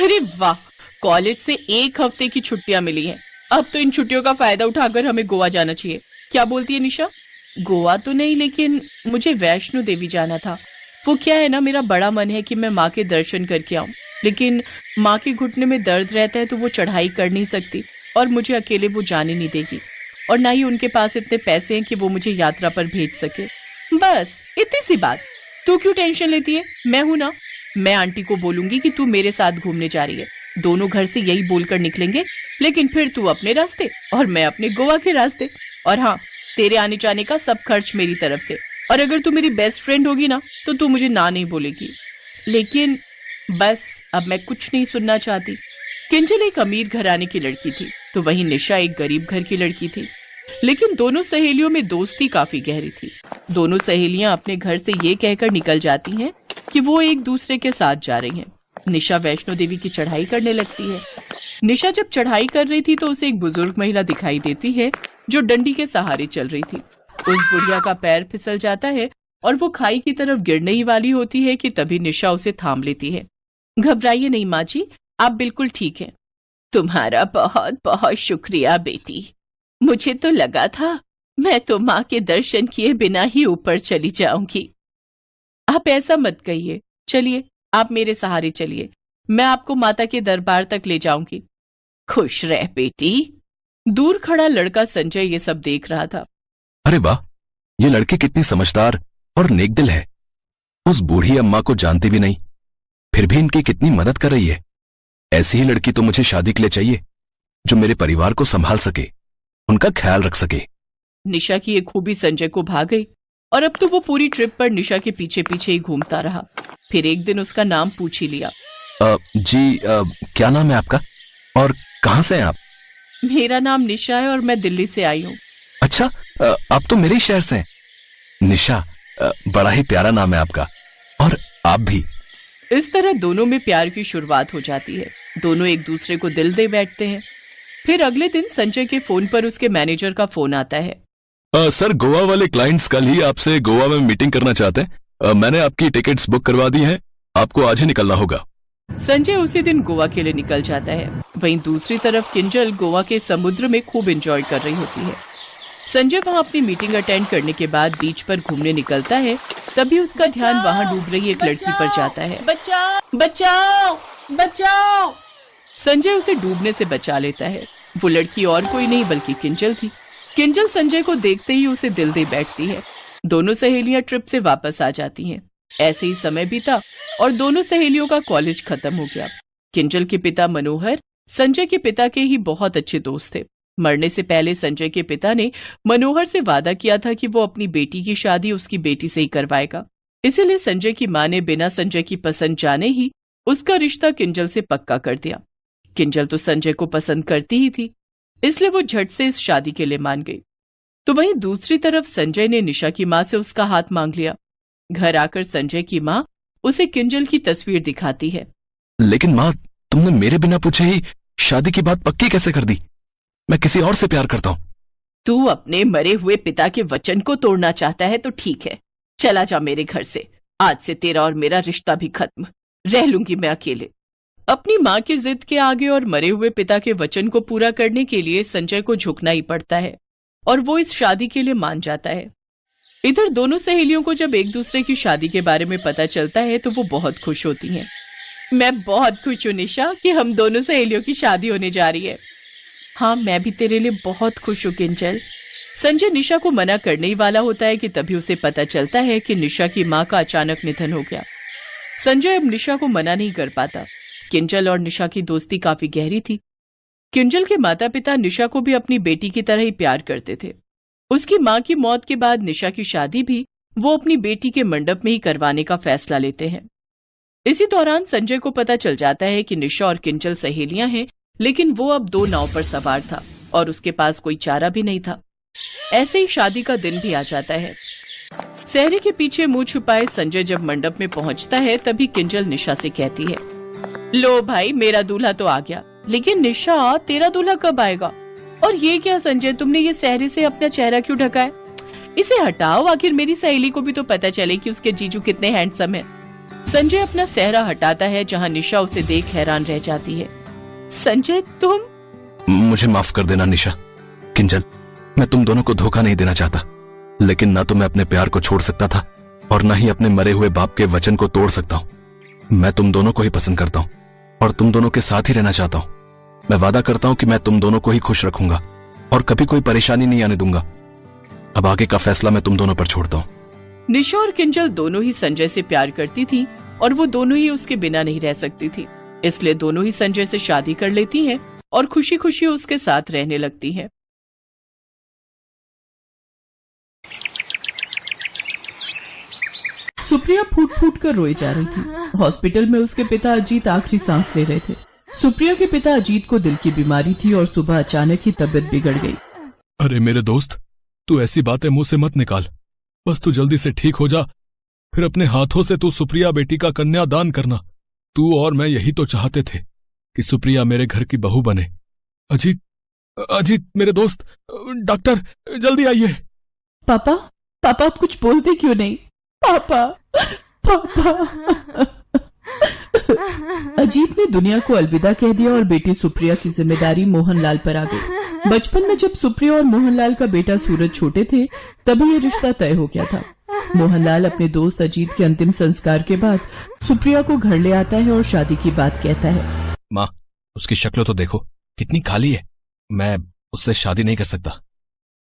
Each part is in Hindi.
अरे वाह, कॉलेज से 1 हफ्ते की छुट्टियां मिली हैं। अब तो इन छुट्टियों का फायदा उठाकर हमें गोवा जाना चाहिए। क्या बोलती है निशा? गोवा तो नहीं, लेकिन मुझे वैष्णो देवी जाना था। वो क्या है ना, मेरा बड़ा मन है कि मैं माँ के दर्शन करके आऊं, लेकिन माँ के घुटने में दर्द रहता है तो वो चढ़ाई कर नहीं सकती और मुझे अकेले वो जाने नहीं देगी, और ना ही उनके पास इतने पैसे हैं कि वो मुझे यात्रा पर भेज सके। बस इतनी सी बात। तू क्यों टेंशन लेती है? मैं हूं ना। मैं आंटी को बोलूंगी कि तू मेरे साथ घूमने जा रही है। दोनों घर से यही बोलकर निकलेंगे, लेकिन फिर तू अपने रास्ते और मैं अपने गोवा के रास्ते। और हाँ, तेरे आने जाने का सब खर्च मेरी तरफ से। और अगर तू मेरी बेस्ट फ्रेंड होगी ना तो तू मुझे ना नहीं बोलेगी। लेकिन बस अब मैं कुछ नहीं सुनना चाहती। किंजल एक अमीर घराने की लड़की थी तो वहीं निशा एक गरीब घर की लड़की थी, लेकिन दोनों सहेलियों में दोस्ती काफी गहरी थी। दोनों सहेलियां अपने घर से ये कहकर निकल जाती हैं कि वो एक दूसरे के साथ जा रही हैं। निशा वैष्णो देवी की चढ़ाई करने लगती है। निशा जब चढ़ाई कर रही थी तो उसे एक बुजुर्ग महिला दिखाई देती है जो डंडी के सहारे चल रही थी। उस बुढ़िया का पैर फिसल जाता है और वो खाई की तरफ गिरने ही वाली होती है कि तभी निशा उसे थाम लेती है। घबराइए नहीं माँ जी, आप बिल्कुल ठीक हैं। तुम्हारा बहुत बहुत शुक्रिया बेटी। मुझे तो लगा था मैं तो माँ के दर्शन किए बिना ही ऊपर चली जाऊंगी। आप ऐसा मत कहिए, चलिए आप मेरे सहारे चलिए, मैं आपको माता के दरबार तक ले जाऊंगी। खुश रह बेटी। दूर खड़ा लड़का संजय ये सब देख रहा था। अरे वाह, ये लड़की कितनी समझदार और नेकदिल है। उस बूढ़ी अम्मा को जानती भी नहीं, फिर भी इनकी कितनी मदद कर रही है। ऐसी ही लड़की तो मुझे शादी के लिए चाहिए, जो मेरे परिवार को संभाल सके, उनका ख्याल रख सके। निशा की ये खूबी संजय को भा गई और अब तो वो पूरी ट्रिप पर निशा के पीछे पीछे ही घूमता रहा। फिर एक दिन उसका नाम पूछ ही लिया। जी क्या नाम है आपका और कहाँ से हैं आप? मेरा नाम निशा है और मैं दिल्ली से आई हूँ। अच्छा, आप तो मेरे ही शहर से हैं। निशा, बड़ा ही प्यारा नाम है आपका, और आप भी। इस तरह दोनों में प्यार की शुरुआत हो जाती है। दोनों एक दूसरे को दिल दे बैठते हैं। फिर अगले दिन संजय के फोन पर उसके मैनेजर का फोन आता है। सर, गोवा वाले क्लाइंट्स कल ही आपसे गोवा में मीटिंग करना चाहते हैं। मैंने आपकी टिकट्स बुक करवा दी हैं, आपको आज ही निकलना होगा। संजय उसी दिन गोवा के लिए निकल जाता है। वहीं दूसरी तरफ किंजल गोवा के समुद्र में खूब एंजॉय कर रही होती है। संजय वहां अपनी मीटिंग अटेंड करने के बाद बीच पर घूमने निकलता है, तभी उसका ध्यान वहां डूब रही एक लड़की पर जाता है। बचाओ बचाओ बचाओ। संजय उसे डूबने से बचा लेता है। वो लड़की और कोई नहीं बल्कि किंजल थी। किंजल संजय को देखते ही उसे दिल दे बैठती है। दोनों सहेलियां ट्रिप से वापस आ जाती हैं। ऐसे ही समय बीता और दोनों सहेलियों का कॉलेज खत्म हो गया। किंजल के पिता मनोहर संजय के पिता के ही बहुत अच्छे दोस्त थे। मरने से पहले संजय के पिता ने मनोहर से वादा किया था कि वो अपनी बेटी की शादी उसकी बेटी से ही करवाएगा। इसीलिए संजय की मां ने बिना संजय की पसंद जाने ही उसका रिश्ता किंजल से पक्का कर दिया। किंजल तो संजय को पसंद करती ही थी, इसलिए वो झट से इस शादी के लिए मान गई। तो वहीं दूसरी तरफ संजय ने निशा की मां से उसका हाथ मांग लिया। घर आकर संजय की मां उसे किंजल की तस्वीर दिखाती है। लेकिन माँ, तुमने मेरे बिना पूछे ही शादी की बात पक्की कैसे कर दी? मैं किसी और से प्यार करता हूँ। तू अपने मरे हुए पिता के वचन को तोड़ना चाहता है तो ठीक है, चला जा मेरे घर से। आज से तेरा और मेरा रिश्ता भी खत्म, रह लूंगी मैं अकेले। अपनी माँ की जिद के आगे और मरे हुए पिता के वचन को पूरा करने के लिए संजय को झुकना ही पड़ता है और वो इस शादी के लिए मान जाता है। इधर दोनों सहेलियों को जब एक दूसरे की शादी के बारे में पता चलता है तो वो बहुत खुश होती हैं। मैं बहुत खुश हूँ निशा कि हम दोनों सहेलियों की शादी होने जा रही है। हाँ, मैं भी तेरे लिए बहुत खुश हूँ किंजल। संजय निशा को मना करने ही वाला होता है कि तभी उसे पता चलता है कि निशा की माँ का अचानक निधन हो गया। संजय अब निशा को मना नहीं कर पाता। किंजल और निशा की दोस्ती काफी गहरी थी। किंजल के माता पिता निशा को भी अपनी बेटी की तरह ही प्यार करते थे। उसकी माँ की मौत के बाद निशा की शादी भी वो अपनी बेटी के मंडप में ही करवाने का फैसला लेते हैं। इसी दौरान संजय को पता चल जाता है कि निशा और किंजल सहेलियां हैं, लेकिन वो अब 2 नाव पर सवार था और उसके पास कोई चारा भी नहीं था। ऐसे ही शादी का दिन भी आ जाता है। सहरे के पीछे मुंह छुपाए संजय जब मंडप में पहुंचता है तभी किंजल निशा से कहती है, लो भाई, मेरा दूल्हा तो आ गया, लेकिन निशा तेरा दूल्हा कब आएगा? और ये क्या संजय, तुमने ये सहरे से अपना चेहरा क्यों ढका है? इसे हटाओ, आखिर मेरी सहेली को भी तो पता चले कि उसके जीजू कितने हैंडसम है। संजय अपना सेहरा हटाता है, जहाँ निशा उसे देख हैरान रह जाती है। संजय, तुम? मुझे माफ कर देना निशा। किंजल, मैं तुम दोनों को धोखा नहीं देना चाहता, लेकिन ना तो मैं अपने प्यार को छोड़ सकता था और ना ही अपने मरे हुए बाप के वचन को तोड़ सकता हूँ। मैं तुम दोनों को ही पसंद करता हूँ और तुम दोनों के साथ ही रहना चाहता हूँ। मैं वादा करता हूँ कि मैं तुम दोनों को ही खुश रखूंगा और कभी कोई परेशानी नहीं आने दूंगा। अब आगे का फैसला मैं तुम दोनों पर छोड़ता हूँ। निशा और किंजल दोनों ही संजय से प्यार करती थी और वो दोनों ही उसके बिना नहीं रह सकती थी, इसलिए दोनों ही संजय से शादी कर लेती हैं और खुशी खुशी उसके साथ रहने लगती हैं। सुप्रिया फूट फूट कर रोई जा रही थी। हॉस्पिटल में उसके पिता अजीत आखिरी सांस ले रहे थे। सुप्रिया के पिता अजीत को दिल की बीमारी थी और सुबह अचानक ही तबीयत बिगड़ गई। अरे मेरे दोस्त, तू ऐसी बातें मुंह से मत निकाल। बस तू जल्दी से ठीक हो जा, फिर अपने हाथों से तू सुप्रिया बेटी का कन्यादान करना। तू और मैं यही तो चाहते थे कि सुप्रिया मेरे घर की बहू बने। अजीत, अजीत मेरे दोस्त, डॉक्टर जल्दी आइए। पापा, पापा आप कुछ बोलते क्यों नहीं? पापा, पापा। अजीत ने दुनिया को अलविदा कह दिया और बेटी सुप्रिया की जिम्मेदारी मोहनलाल पर आ गई। बचपन में जब सुप्रिया और मोहनलाल का बेटा सूरज छोटे थे, तभी ये रिश्ता तय हो गया था। मोहनलाल अपने दोस्त अजीत के अंतिम संस्कार के बाद सुप्रिया को घर ले आता है और शादी की बात कहता है। माँ, उसकी शक्ल तो देखो, कितनी काली है। मैं उससे शादी नहीं कर सकता।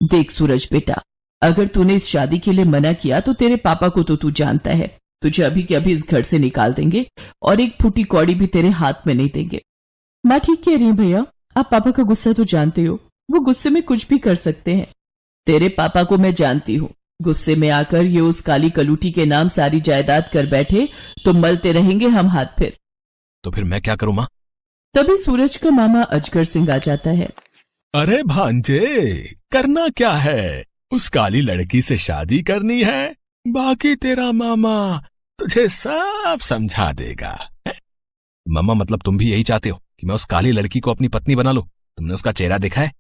देख सूरज बेटा, अगर तूने इस शादी के लिए मना किया तो तेरे पापा को तो तू जानता है, तुझे अभी के अभी इस घर से निकाल देंगे और एक फूटी कौड़ी भी तेरे हाथ में नहीं देंगे। माँ ठीक कह रही है भैया, आप पापा का गुस्सा तो जानते हो, वो गुस्से में कुछ भी कर सकते हैं। तेरे पापा को मैं जानती हूँ, गुस्से में आकर ये उस काली कलूटी के नाम सारी जायदाद कर बैठे तो मलते रहेंगे हम हाथ फिर। तो फिर मैं क्या करूं माँ? तभी सूरज का मामा अजगर सिंह आ जाता है। अरे भांजे, करना क्या है? उस काली लड़की से शादी करनी है, बाकी तेरा मामा तुझे सब समझा देगा। मामा, मतलब तुम भी यही चाहते हो कि मैं उस काली लड़की को अपनी पत्नी बना लूं? तुमने उसका चेहरा देखा है?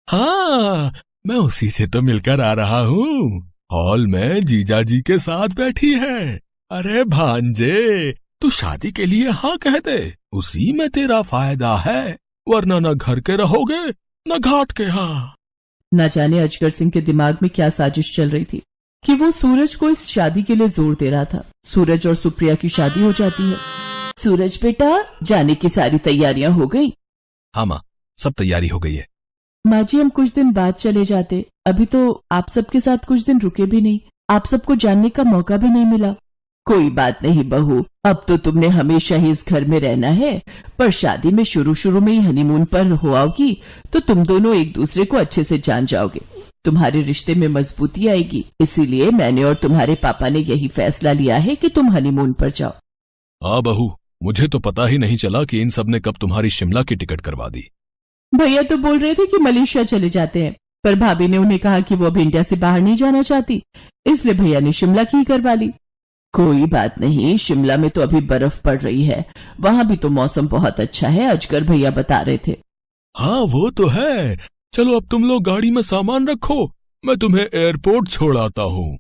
हाँ, मैं उसी से तो मिलकर आ रहा हूँ। हॉल में जीजा जी के साथ बैठी है। अरे भांजे, तू शादी के लिए हाँ कह दे, उसी में तेरा फायदा है, वरना न घर के रहोगे न घाट के। हाँ, न जाने अजगर सिंह के दिमाग में क्या साजिश चल रही थी कि वो सूरज को इस शादी के लिए जोर दे रहा था। सूरज और सुप्रिया की शादी हो जाती है। सूरज बेटा, जाने की सारी तैयारियां हो गई? हाँ माँ, सब तैयारी हो गई है। माँ जी, हम कुछ दिन बाद चले जाते, अभी तो आप सबके साथ कुछ दिन रुके भी नहीं, आप सबको जानने का मौका भी नहीं मिला। कोई बात नहीं बहू, अब तो तुमने हमेशा ही इस घर में रहना है, पर शादी में शुरू में ही हनीमून पर हो आओगी तो तुम दोनों एक दूसरे को अच्छे से जान जाओगे, तुम्हारे रिश्ते में मजबूती आएगी। इसीलिए मैंने और तुम्हारे पापा ने यही फैसला लिया है कि तुम हनीमून पर जाओ। हाँ बहू, मुझे तो पता ही नहीं चला कि इन सब ने कब तुम्हारी शिमला की टिकट करवा दी। भैया तो बोल रहे थे कि मलेशिया चले जाते हैं, पर भाभी ने उन्हें कहा कि वो अब इंडिया से बाहर नहीं जाना चाहती, इसलिए भैया ने शिमला की ही करवा ली। कोई बात नहीं, शिमला में तो अभी बर्फ पड़ रही है, वहां भी तो मौसम बहुत अच्छा है, अजगर भैया बता रहे थे। हाँ वो तो है। चलो अब तुम लोग गाड़ी में सामान रखो, मैं तुम्हें एयरपोर्ट छोड़ आता हूँ।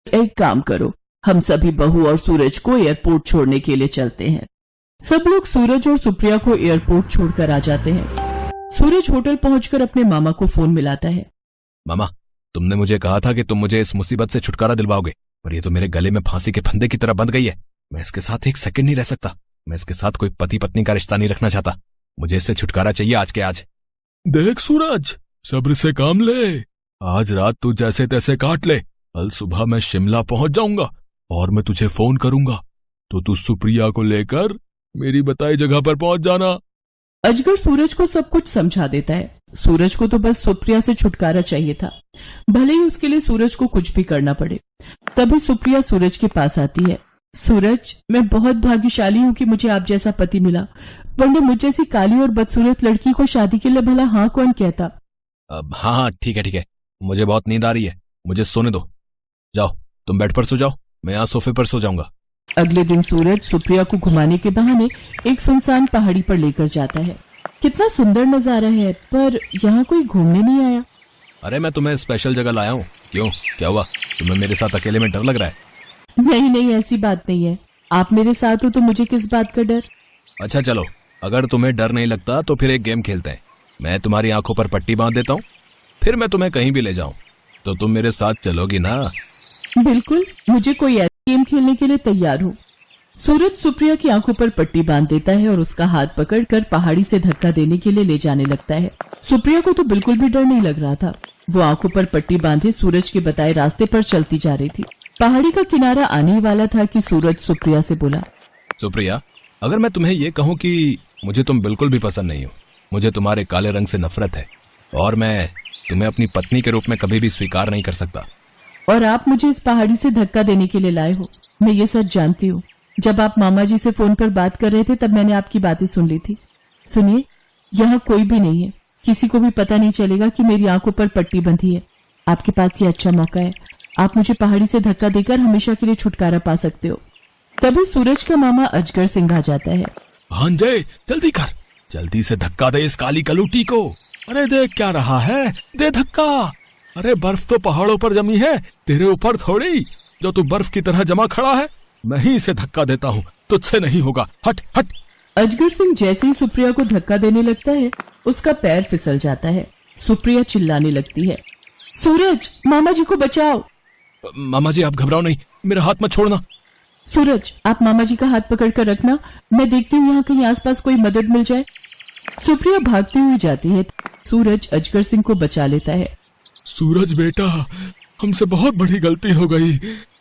एक काम करो, हम सभी बहू और सूरज को एयरपोर्ट छोड़ने के लिए चलते हैं। सब लोग सूरज और सुप्रिया को एयरपोर्ट छोड़कर आ जाते हैं। सूरज होटल पहुंचकर अपने मामा को फोन मिलाता है। मामा, तुमने मुझे कहा था कि तुम मुझे इस मुसीबत से छुटकारा दिलवाओगे, पर ये तो मेरे गले में फांसी के फंदे की तरह बंध गई है। मैं इसके साथ एक सेकंड नहीं रह सकता। मैं इसके साथ कोई पति पत्नी का रिश्ता नहीं रखना चाहता। मुझे इससे छुटकारा चाहिए आज के आज। देख सूरज, सब्र से काम ले। आज रात तू जैसे तैसे काट ले, कल सुबह मैं शिमला पहुंच जाऊंगा और मैं तुझे फोन करूंगा, तो तू सुप्रिया को लेकर मेरी बताई जगह पर पहुंच जाना। अजगर सूरज को सब कुछ समझा देता है। सूरज को तो बस सुप्रिया से छुटकारा चाहिए था, भले ही उसके लिए सूरज को कुछ भी करना पड़े। तभी सुप्रिया सूरज के पास आती है। सूरज, मैं बहुत भाग्यशाली हूँ कि मुझे आप जैसा पति मिला, वरना मुझ जैसी काली और बदसूरत लड़की को शादी के लिए भला हाँ कौन कहता। अब हाँ ठीक है, मुझे बहुत नींद आ रही है, मुझे सोने दो। जाओ तुम बेड पर सो जाओ, मैं यहाँ सोफे पर सो जाऊंगा। अगले दिन सूरज सुप्रिया को घुमाने के बहाने एक सुनसान पहाड़ी पर लेकर जाता है। कितना सुंदर नजारा है, पर यहाँ कोई घूमने नहीं आया। अरे मैं तुम्हें स्पेशल जगह लाया हूँ। क्यों, क्या हुआ? तुम्हें मेरे साथ अकेले में डर लग रहा है? नहीं, ऐसी बात नहीं है। आप मेरे साथ हो तो मुझे किस बात का डर। अच्छा चलो, अगर तुम्हें डर नहीं लगता तो फिर एक गेम खेलते हैं। मैं तुम्हारी आंखों पर पट्टी बांध देता हूँ, फिर मैं तुम्हें कहीं भी ले जाऊं तो तुम मेरे साथ चलोगी ना? बिल्कुल, मुझे कोई ऐसा गेम खेलने के लिए तैयार हूँ। सूरज सुप्रिया की आंखों पर पट्टी बांध देता है और उसका हाथ पकड़कर पहाड़ी से धक्का देने के लिए ले जाने लगता है। सुप्रिया को तो बिल्कुल भी डर नहीं लग रहा था। वो आंखों पर पट्टी बांधे सूरज के बताए रास्ते पर चलती जा रही थी। पहाड़ी का किनारा आने ही वाला था कि सूरज सुप्रिया से बोला, सुप्रिया, अगर मैं तुम्हें ये कहूँ कि मुझे तुम बिल्कुल भी पसंद नहीं हो, मुझे तुम्हारे काले रंग से नफरत है और मैं तुम्हें अपनी पत्नी के रूप में कभी भी स्वीकार नहीं कर सकता। और आप मुझे इस पहाड़ी से धक्का देने के लिए लाए हो, मैं ये सच जानती हूँ। जब आप मामा जी से फोन पर बात कर रहे थे तब मैंने आपकी बातें सुन ली थी। सुनिए, यहाँ कोई भी नहीं है, किसी को भी पता नहीं चलेगा कि मेरी आंखों पर पट्टी बंधी है। आपके पास ये अच्छा मौका है, आप मुझे पहाड़ी से धक्का देकर हमेशा के लिए छुटकारा पा सकते हो। तभी सूरज का मामा अजगर सिंह आ जाता है। भांजे, जल्दी कर, जल्दी से धक्का दे इस काली कलूटी को। अरे देख क्या रहा है, दे धक्का। अरे बर्फ तो पहाड़ों पर जमी है, तेरे ऊपर थोड़ी, जो तू बर्फ की तरह जमा खड़ा है। मैं ही इसे धक्का देता हूँ, तुझसे नहीं होगा, हट हट। अजगर सिंह जैसे ही सुप्रिया को धक्का देने लगता है, उसका पैर फिसल जाता है। सुप्रिया चिल्लाने लगती है, सूरज, मामा जी को बचाओ। मामा जी आप घबराओ नहीं, मेरा हाथ मत छोड़ना। सूरज, आप मामा जी का हाथ पकड़ कर रखना, मैं देखती हूँ यहाँ कहीं आसपास कोई मदद मिल जाए। सुप्रिया भागती हुई जाती है। सूरज अजगर सिंह को बचा लेता है। सूरज बेटा, हमसे बहुत बड़ी गलती हो गई,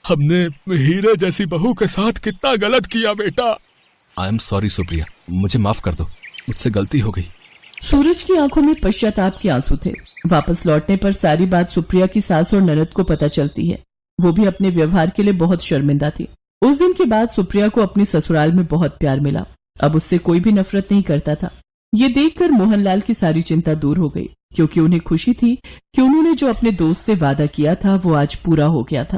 हमने हीरे जैसी बहू के साथ कितना गलत किया बेटा। आई एम सॉरी सुप्रिया, मुझे माफ कर दो, मुझसे गलती हो गई। सूरज की आंखों में पश्चाताप के आंसू थे। वापस लौटने पर सारी बात सुप्रिया की सास और ननद को पता चलती है। वो भी अपने व्यवहार के लिए बहुत शर्मिंदा थी। उस दिन के बाद सुप्रिया को अपने ससुराल में बहुत प्यार मिला। अब उससे कोई भी नफरत नहीं करता था। ये देखकर मोहनलाल की सारी चिंता दूर हो गई, क्योंकि उन्हें खुशी थी कि उन्होंने जो अपने दोस्त से वादा किया था वो आज पूरा हो गया था।